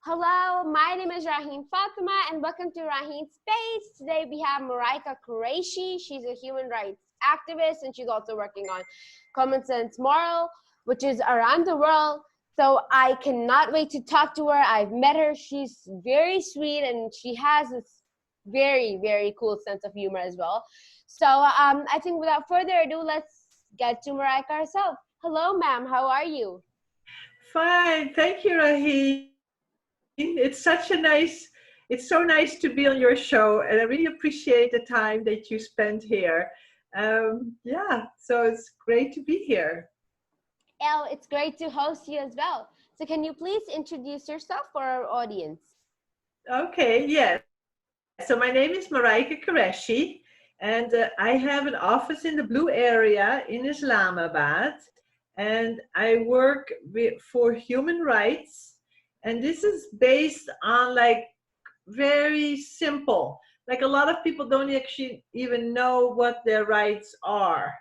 Hello, my name is Raheen Fatima and welcome to Raheen Space. Today we have Marijke Qureshi. She's a human rights activist and she's also working on Common Sense Moral, which is around the world. So I cannot wait to talk to her. I've met her. She's very sweet and she has this very, very cool sense of humor as well. So I think without further ado, let's get to Marijke herself. Hello, ma'am. How are you? Fine, thank you, Raheen. It's so nice to be on your show, and I really appreciate the time that you spent here. Yeah, so it's great to be here. Elle, it's great to host you as well. So can you please introduce yourself for our audience? Okay, yes. So my name is Marijke Qureshi, and I have an office in the Blue area in Islamabad, and I work for human rights, and this is based on like very simple. Like a lot of people don't actually even know what their rights are.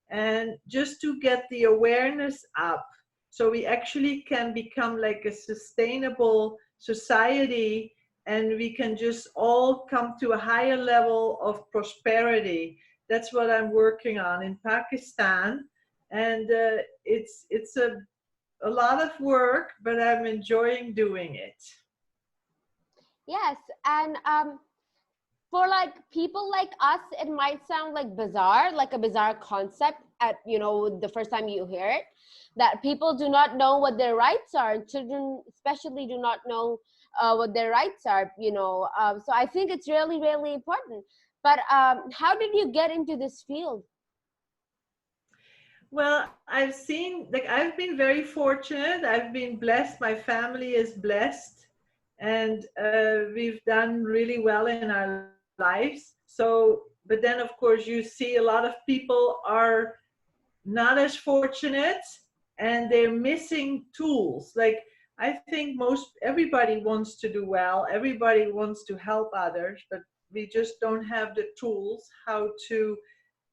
And just to get the awareness up so we actually can become like a sustainable society and we can just all come to a higher level of prosperity. That's what I'm working on in Pakistan. And it's a lot of work, but I'm enjoying doing it. Yes, and for like people like us, it might sound like bizarre, like a bizarre concept at the first time you hear it, that people do not know what their rights are, and children especially do not know what their rights are. So I think it's really, really important. But how did you get into this field? Well, I've been very fortunate. I've been blessed. My family is blessed. And we've done really well in our lives. But then, of course, you see a lot of people are not as fortunate and they're missing tools. Like, I think everybody wants to do well, everybody wants to help others, but we just don't have the tools how to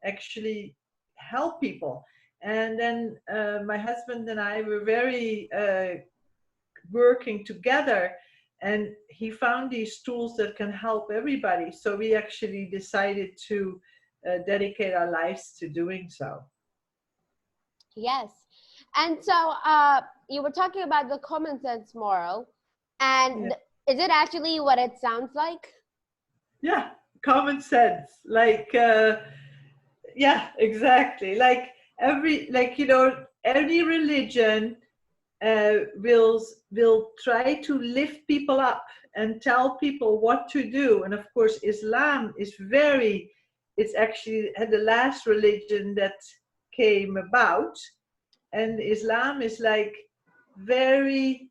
actually help people. And then my husband and I were very working together, and he found these tools that can help everybody. So we actually decided to dedicate our lives to doing so. Yes. And so you were talking about the common sense moral, Yeah, and is it actually what it sounds like? yeah, common sense. Yeah, exactly. Any religion will try to lift people up and tell people what to do. And of course, Islam is it's actually the last religion that came about. And Islam is like very,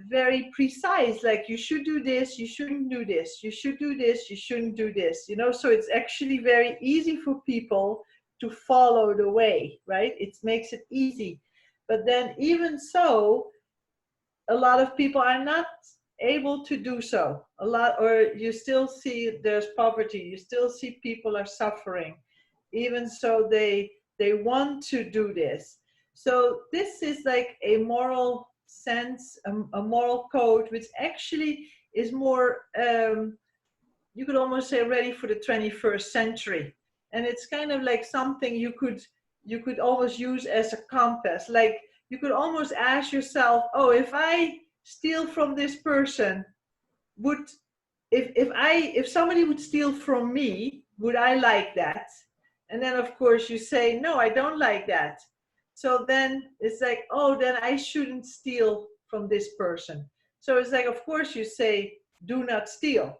very precise. Like, you should do this, you shouldn't do this, you should do this, you shouldn't do this. So it's actually very easy for people to follow the way, right? It makes it easy. But then, even so, a lot of people are not able to do so. Or you still see there's poverty, you still see people are suffering, even so they want to do this. So this is like a moral sense, a moral code, which actually is more, you could almost say, ready for the 21st century. And it's kind of like something you could almost use as a compass. Like, you could almost ask yourself, oh, if I steal from this person, would if somebody would steal from me, would I like that? And then of course you say, no, I don't like that. So then it's like, oh, then I shouldn't steal from this person. So it's like, of course you say, do not steal.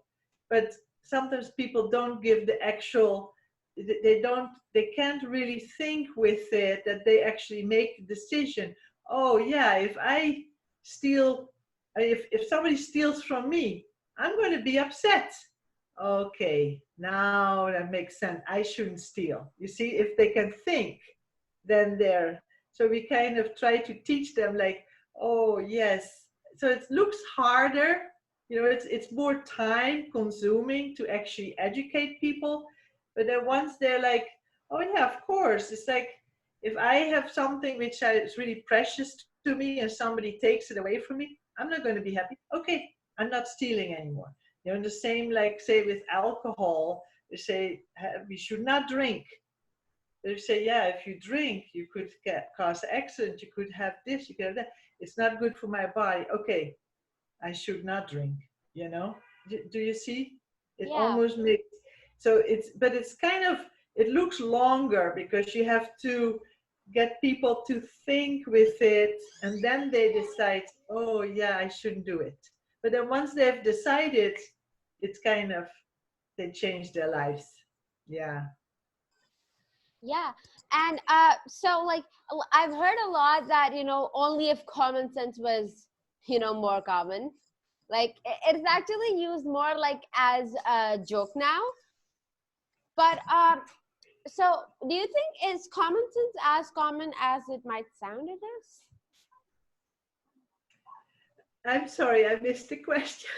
But sometimes people don't give the actual, they can't really think with it, that they actually make the decision. Oh yeah, if somebody steals from me, I'm going to be upset. Okay, now that makes sense. I shouldn't steal. You see, if they can think, then they're. So we kind of try to teach them, like, oh yes. So it looks harder. It's more time consuming to actually educate people. But then once they're like, oh yeah, of course, it's like, if I have something which is really precious to to me and somebody takes it away from me, I'm not going to be happy. Okay, I'm not stealing anymore. You know, the same, like, say, with alcohol, they say we should not drink. They say, yeah, if you drink, you could cause accident, you could have this, you could have that. It's not good for my body. Okay, I should not drink, you know? Do you see? It Yeah. almost makes, so but it's kind of, it looks longer because you have to get people to think with it and then they decide, oh, yeah, I shouldn't do it. But then once they've decided, it's kind of, they change their lives. Yeah. Yeah. And so like I've heard a lot that, you know, only if common sense was, you know, more common. Like it's actually used more like as a joke now. But so do you think is common sense as common as it might sound it is? I'm sorry, I missed the question.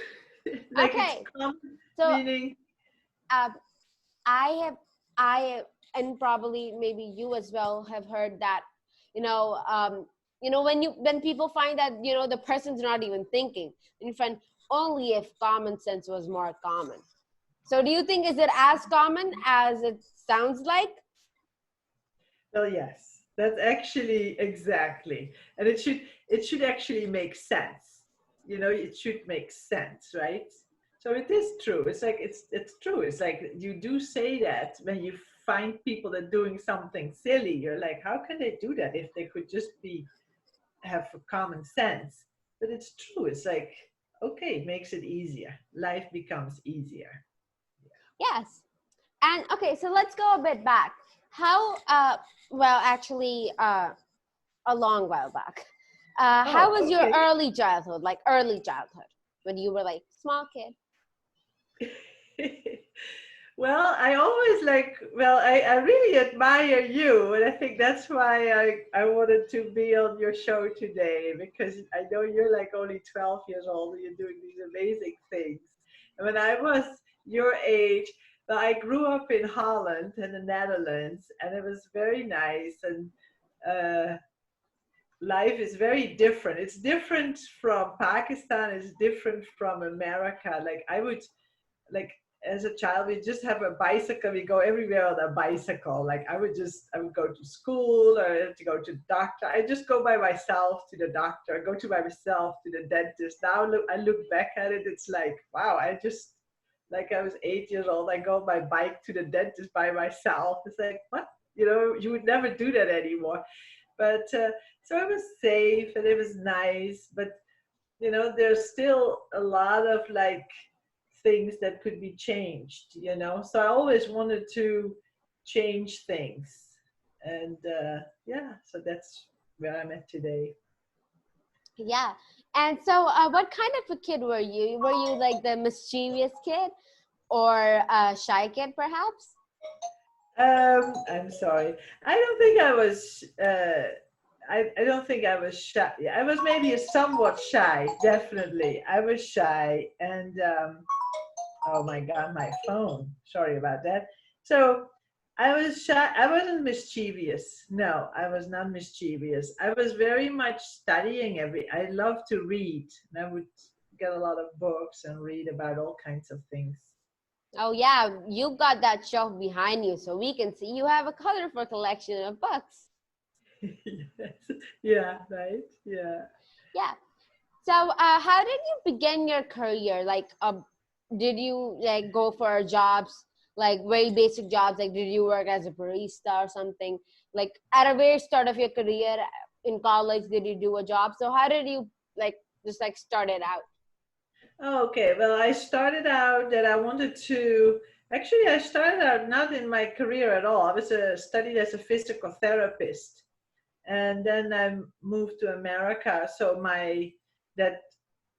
Like it's Okay. common, So meaning, uh, I and probably maybe you as well have heard that, you know, when people find that, you know, the person's not even thinking, and you find only if common sense was more common. So do you think is it as common as it sounds like? well, yes, that's actually exactly. And it should actually make sense. You know, it should make sense, right? So it is true. It's like it's true. It's like you do say that when you find people that doing something silly, you're like, how can they do that if they could just be have common sense? But it's true. It's like, okay, it makes it easier. Life becomes easier. Yes. And okay, so let's go a bit back. How well actually a long while back. How Oh, was your okay. early childhood, when you were like small kid? Well, I always like, well, I really admire you. And I think that's why I wanted to be on your show today, because I know you're like only 12 years old and you're doing these amazing things. And when I was your age, well, I grew up in Holland and the Netherlands, and it was very nice. And uh, life is very different. It's different from Pakistan, it's different from America. Like, I would, like, as a child, we just have a bicycle. We go everywhere on a bicycle. Like, I would go to school or to go to the doctor. I just go by myself to the doctor. I go to by myself to the dentist. Now I look back at it, it's like, wow, I just, like, I was 8 years old. I go on my bike to the dentist by myself. It's like, what? You know, you would never do that anymore. But so it was safe and it was nice. But you know, there's still a lot of like things that could be changed, you know. So I always wanted to change things. And yeah, so that's where I'm at today. Yeah. And so, what kind of a kid were you? Were you like the mischievous kid or a shy kid, perhaps? I'm sorry. I don't think I was. I don't think I was shy. I was maybe a somewhat shy. Definitely, I was shy, and oh my God, my phone. Sorry about that. So I was shy. I wasn't mischievous. No, I was not mischievous. I was very much studying I love to read, and I would get a lot of books and read about all kinds of things. Oh yeah, you got that shelf behind you, so we can see you have a colorful collection of books. Yes. Yeah, right. Yeah. Yeah. So, how did you begin your career? Like, did you like go for jobs, like very basic jobs? Like, did you work as a barista or something? Like, at a very start of your career in college, did you do a job? So, how did you like just like start it out? Okay, well, I started out that I wanted to. Actually, I started out not in my career at all. I was studied as a physical therapist, and then I moved to America. So my that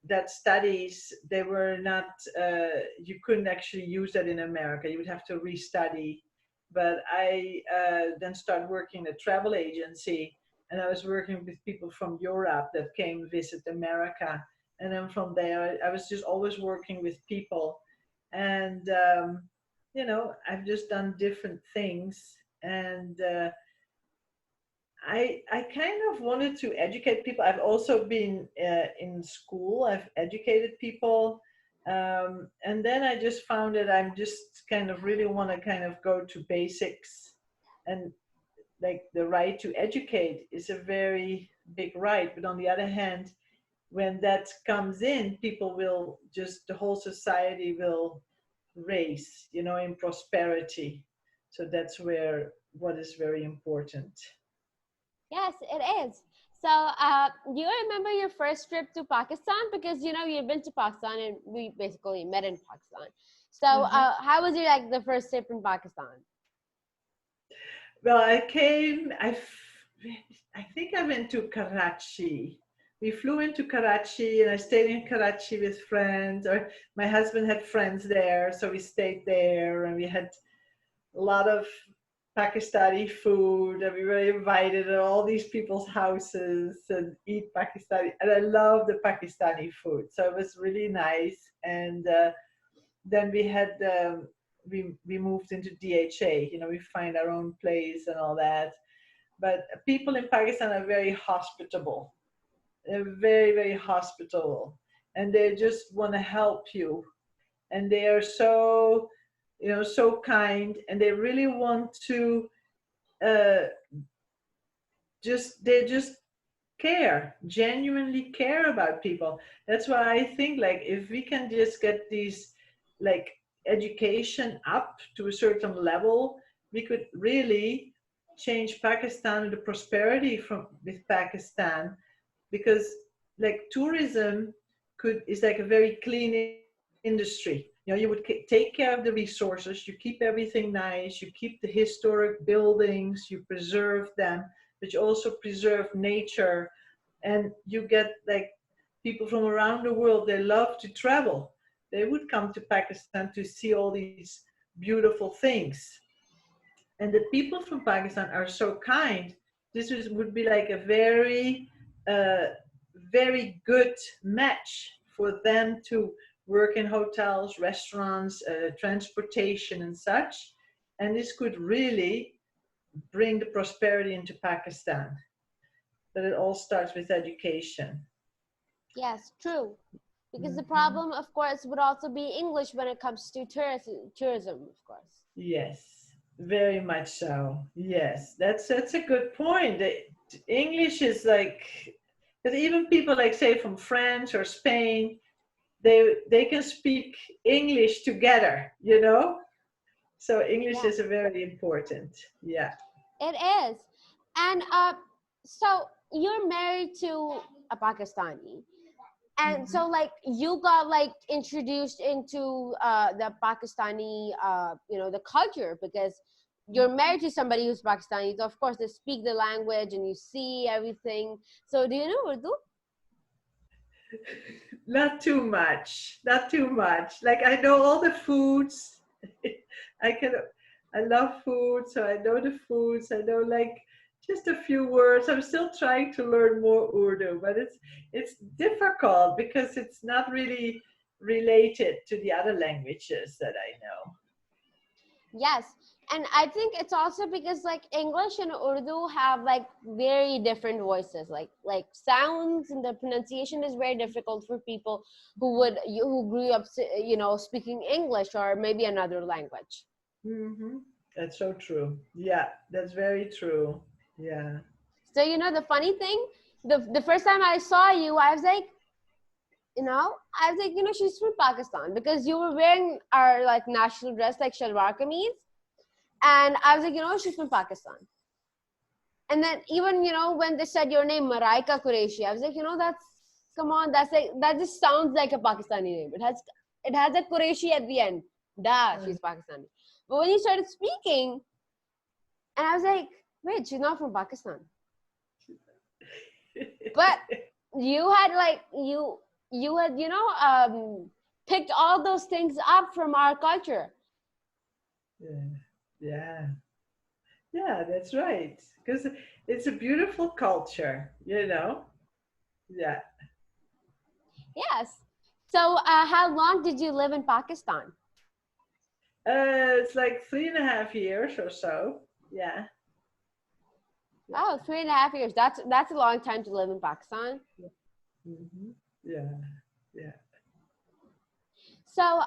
that studies, they were not. You couldn't actually use that in America. You would have to restudy. But I then started working in a travel agency, and I was working with people from Europe that came visit America. And then from there, I was just always working with people, and you know, I've just done different things, and I kind of wanted to educate people. I've also been in school. I've educated people, and then I just found that I'm just kind of really want to kind of go to basics, and like the right to educate is a very big right. But on the other hand, when that comes in, people will just the whole society will raise, in prosperity. So that's where what is very important. Yes, it is. So, do you remember your first trip to Pakistan? Because you've been to Pakistan, and we basically met in Pakistan. So, Mhm. how was your like the first trip in Pakistan? Well, I think I went to Karachi. We flew into Karachi and I stayed in Karachi with friends, or my husband had friends there, so we stayed there and we had a lot of Pakistani food and we were invited at all these people's houses and eat Pakistani. And I love the Pakistani food, so it was really nice. And then we moved into DHA. We find our own place and all that. But people in Pakistan are very hospitable. They're very, very hospitable, and they just want to help you. And they are so, so kind, and they really want to uh, they just care, genuinely care about people. That's why I think, like, if we can just get these, like, education up to a certain level, we could really change Pakistan, the prosperity from with Pakistan, because like tourism is like a very clean industry. You would take care of the resources, you keep everything nice, you keep the historic buildings, you preserve them, but you also preserve nature, and you get like people from around the world. They love to travel. They would come to Pakistan to see all these beautiful things, and the people from Pakistan are so kind. Would be like a uh, very good match for them to work in hotels, restaurants, transportation, and such. And this could really bring the prosperity into Pakistan. But it all starts with education. Yes, true. Because the Mhm. problem, of course, would also be English when it comes to tourism, of course. Yes, very much so. Yes, that's a good point. English is like, because even people like say from France or Spain, they can speak English together, So English Yeah, is a very important. Yeah. it is. And so you're married to a Pakistani. And Mhm. so like you got like introduced into the Pakistani the culture, because you're married to somebody who's Pakistani, so of course they speak the language and you see everything. So do you know Urdu? Not too much. Not too much. Like I know all the foods. I can. I love food, so I know the foods. I know like just a few words. I'm still trying to learn more Urdu, but it's difficult because it's not really related to the other languages that I know. Yes. And I think it's also because like English and Urdu have like very different voices, like sounds, and the pronunciation is very difficult for people who grew up speaking English or maybe another language. Hmm. That's so true. Yeah, that's very true. Yeah. So the funny thing, the first time I saw you, I was like, she's from Pakistan, because you were wearing our like national dress, like shalwar kameez, and I was like, she's from Pakistan. And then even when they said your name, Marijke Qureshi, I was like, that's, come on, that's like, that just sounds like a Pakistani name. It has a Qureshi at the end. Duh, she's Pakistani. But when you started speaking, and I was like, wait, she's not from Pakistan. But you had like you had picked all those things up from our culture. Yeah. Yeah. Yeah, that's right. Because it's a beautiful culture. Yeah. Yes. So how long did you live in Pakistan? It's like 3.5 years or so. Yeah. Oh, 3.5 years. That's a long time to live in Pakistan. Hmm. Yeah, yeah. So,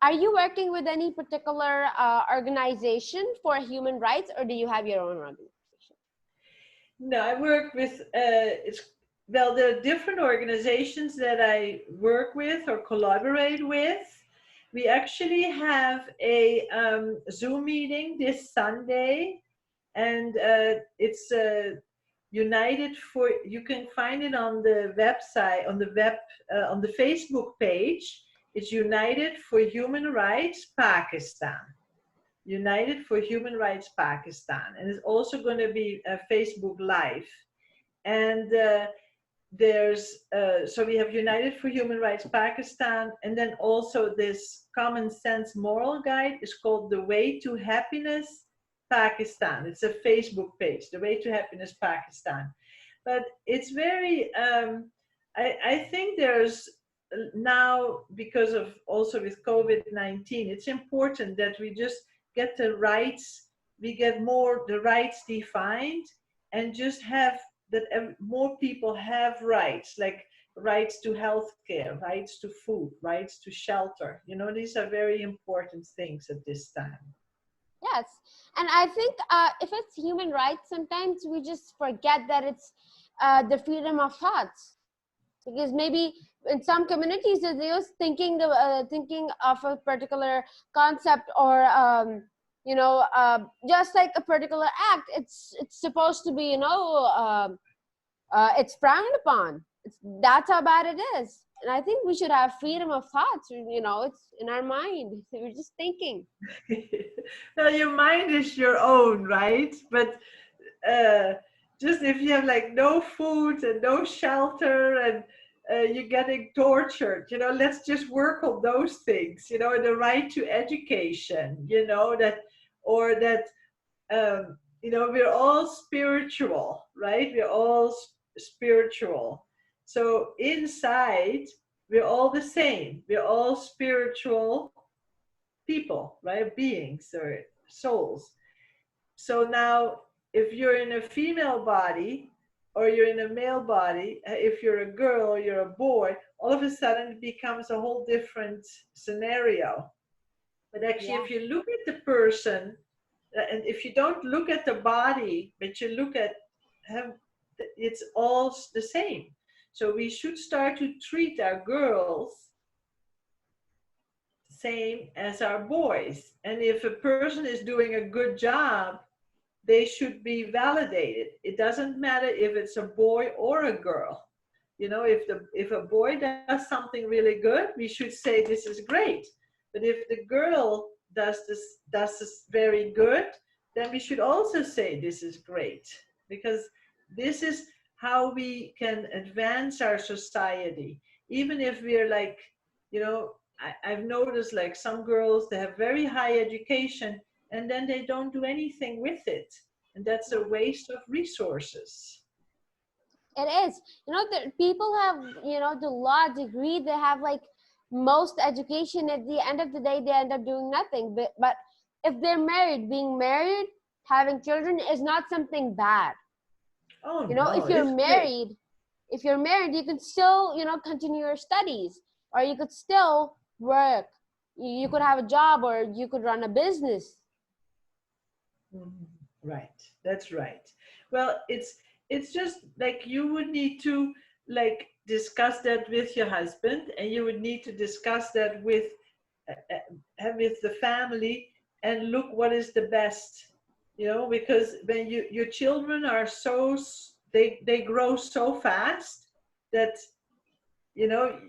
are you working with any particular organization for human rights, or do you have your own organization? No, I work with it's well, there are different organizations that I work with or collaborate with. We actually have a Zoom meeting this Sunday, and it's United for. You can find it on the website, on the web, on the Facebook page. It's United for Human Rights Pakistan. United for Human Rights Pakistan, and it's also going to be a Facebook Live. And there's so we have United for Human Rights Pakistan, and then also this common sense moral guide is called The Way to Happiness Pakistan. It's a Facebook page, The Way to Happiness Pakistan. But it's very, I think there's now, because of also with COVID-19, it's important that we just get the rights, we get more the rights defined, and just have that more people have rights, like rights to healthcare, rights to food, rights to shelter. You know, these are very important things at this time. Yes, and I think if it's human rights, sometimes we just forget that it's the freedom of thoughts, because maybe in some communities they're just thinking of a particular concept, or just like a particular act. It's supposed to be, it's frowned upon. That's how bad it is. And I think we should have freedom of thoughts. It's in our mind. We're just thinking. Well, your mind is your own, right? But uh, just if you have like no food and no shelter, and you're getting tortured, let's just work on those things. The right to education, that, or that, we're all spiritual, right? We're all spiritual. So inside, we're all the same. We're all spiritual people, right? Beings or souls. So now, if you're in a female body or you're in a male body, if you're a girl or you're a boy, all of a sudden it becomes a whole different scenario. But actually, Yeah. if you look at the person, and if you don't look at the body, but you look at him, it's all the same. So we should start to treat our girls same as our boys. And if a person is doing a good job, they should be validated. It doesn't matter if it's a boy or a girl. If a boy does something really good, we should say this is great. But if the girl does this very good, then we should also say this is great, because this is how we can advance our society. Even if we're like, I've noticed like some girls, they have very high education and then they don't do anything with it. And that's a waste of resources. It is. The people have, the law degree. They have like most education. At the end of the day, they end up doing nothing. But if they're married, being married, having children is not something bad. Oh If no, you're it's great. married, you can still, continue your studies, or you could still work. You could have a job, or you could run a business. Mhm. Right, that's right. Well, it's just like you would need to like discuss that with your husband, and you would need to discuss that with the family, and look what is the best, because when your children are they grow so fast that you know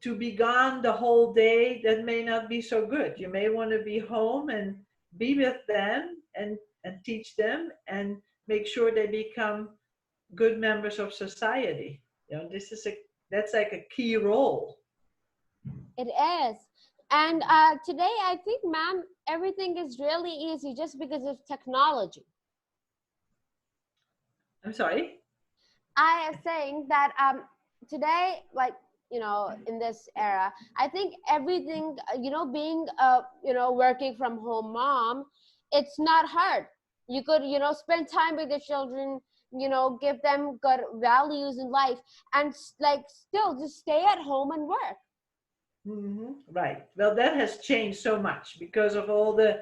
to be gone the whole day, that may not be so good. You may want to be home and be with them, and teach them and make sure they become good members of society. This is a that's like a key role. It is. And today, I think, ma'am, everything is really easy just because of technology. I'm sorry. I am saying that today, like, in this era, I think everything, being, working from home mom, it's not hard. You could, you know, spend time with your children, you know, give them good values in life, and like still just stay at home and work. Right. Well, that has changed so much because of all the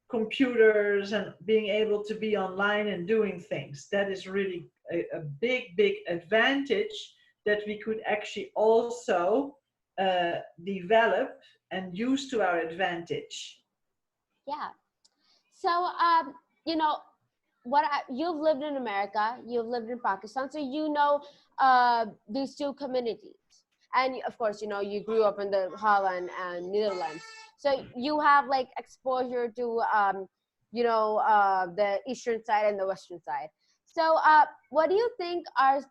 computers and being able to be online and doing things. That is really a big, big advantage that we could actually also develop and use to our advantage. Yeah. So, you know, you've lived in America, you've lived in Pakistan, so you know these two communities, and of course, you know, you grew up in the Holland and Netherlands, so you have like exposure to you know, the eastern side and the western side. So, what do you think are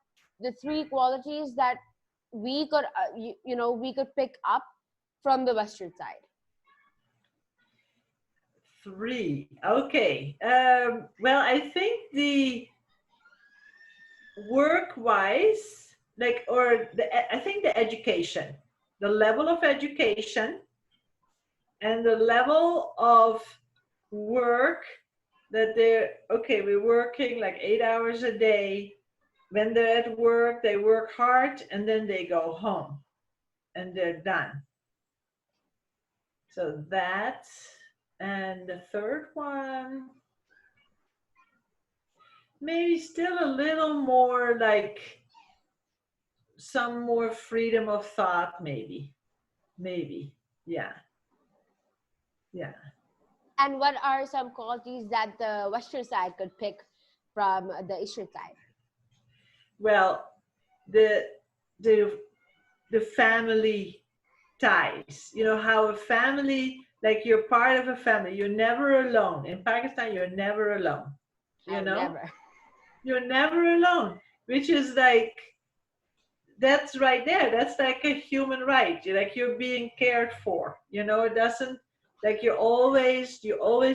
the three qualities that we could, you know, we could pick up from the western side? Three. Okay. Well, I think the work wise, like, or I think the education, the level of education and the level of work that they're okay, we're working like 8 hours a day. When they're at work, they work hard and then they go home and they're done. So that, and the third one, maybe still a little more like some more freedom of thought, maybe, yeah, yeah. And what are some qualities that the western side could pick from the eastern side? Well, the the the family ties, you know, how a family, like you're part of a family, you're never alone. In Pakistan, you're never alone, you Oh, know, never. you're never alone, which is like, that's right there, that's like a human right. You're like, you're being cared for, you know. It doesn't, like, you always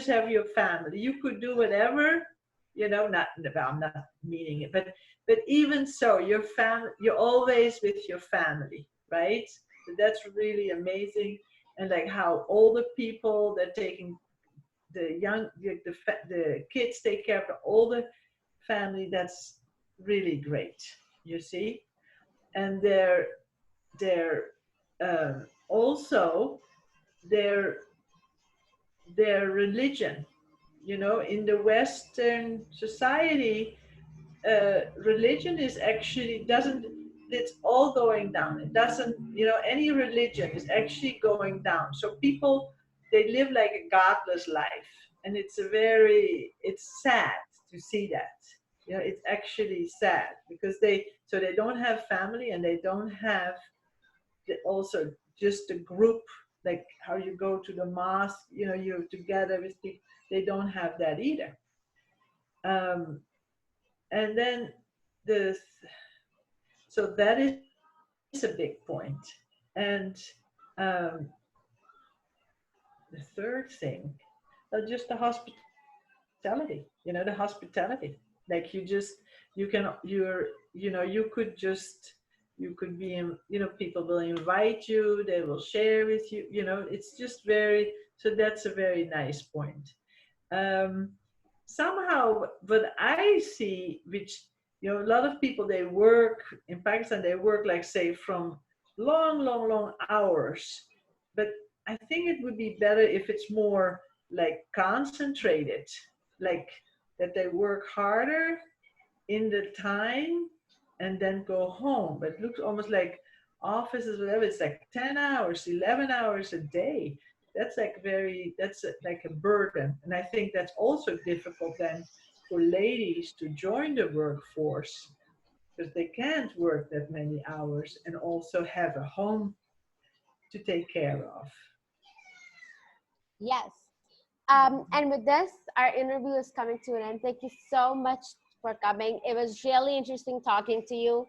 have your family. You could do whatever, you know, not, well, I'm not meaning it, but even so, your family, you're always with your family, right? So that's really amazing. And like how older people, they're taking the young, the kids take care of the older family. That's really great, you see. And their also their their religion, you know, in the Western society, religion is actually doesn't, it's all going down. It doesn't, you know, any religion is actually going down. So people, they live like a godless life, and it's a very, it's sad to see that. You know, it's actually sad because they don't have family, and they don't have also just a group, like how you go to the mosque, you know, you're together with people. They don't have that either. um, and then the so that is a big point. And um, the third thing, just the hospitality, you know, the hospitality. Like you could be in, you know, people will invite you, they will share with you, you know, it's just very, so that's a very nice point. um, Somehow what I see, which, you know, a lot of people, they work in Pakistan, they work like, say, from long hours. But I think it would be better if it's more like concentrated, like that they work harder in the time and then go home. But it looks almost like offices, whatever, it's like 10 hours, 11 hours a day. That's like like a burden. And I think that's also difficult then for ladies to join the workforce, because they can't work that many hours and also have a home to take care of. Yes. And with this, our interview is coming to an end. Thank you so much for coming. It was really interesting talking to you.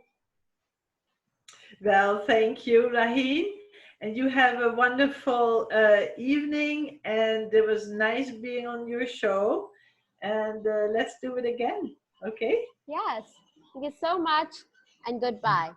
Well, thank you, Raheen. And you have a wonderful evening. And it was nice being on your show. And let's do it again. Okay? Yes. Thank you so much, and goodbye.